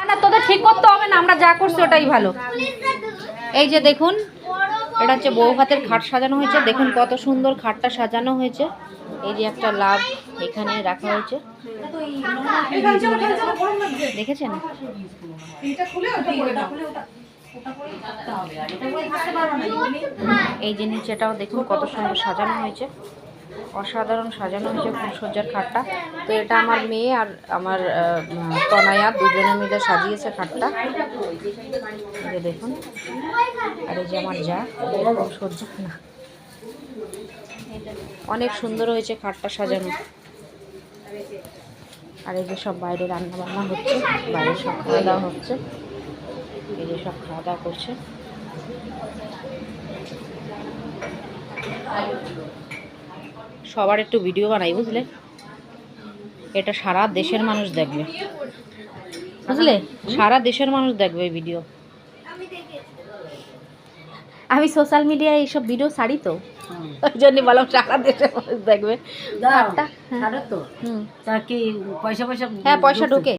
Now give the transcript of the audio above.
না তোদের ঠিক করতে হবে না, আমরা যা করছি ওটাই ভালো। এই যে দেখুন, এটা হচ্ছে বউ ভাতের খাট সাজানো হয়েছে। দেখুন কত সুন্দর খাটটা সাজানো হয়েছে। এই যে একটা লাভ এখানে রাখা হয়েছে, দেখেছেন? এই যে নিচেটাও দেখুন কত সুন্দর সাজানো হয়েছে, অসাধারণ সাজানো হয়েছে ফুলসজ্জার খাটটা। তো এটা আমার মেয়ে আর আমার তনয়া দুজনে মিলে সাজিয়েছে খাটটা। এই যে দেখুন, আর এই যে আমার যা ফুলসজ্জা না, অনেক সুন্দর হয়েছে খাটটা সাজানো। আর এই যে সব বাইরে রান্না বান্না হচ্ছে, বাইরে সব খাওয়া দাওয়া হচ্ছে। এই যে সব খাওয়া দাওয়া করছে। সবার একটু ভিডিও বানাই, বুঝলে? এটা সারা দেশের মানুষ দেখবে, বুঝলে? সারা দেশের মানুষ দেখবে এই ভিডিও। আমি সোশ্যাল মিডিয়ায় এইসব ভিডিও ছাড়ি, তো ওই জন্য বললাম সারা দেশের মানুষ দেখবে। তো হুম, তা কি পয়সা হ্যাঁ, পয়সা ঢোকে।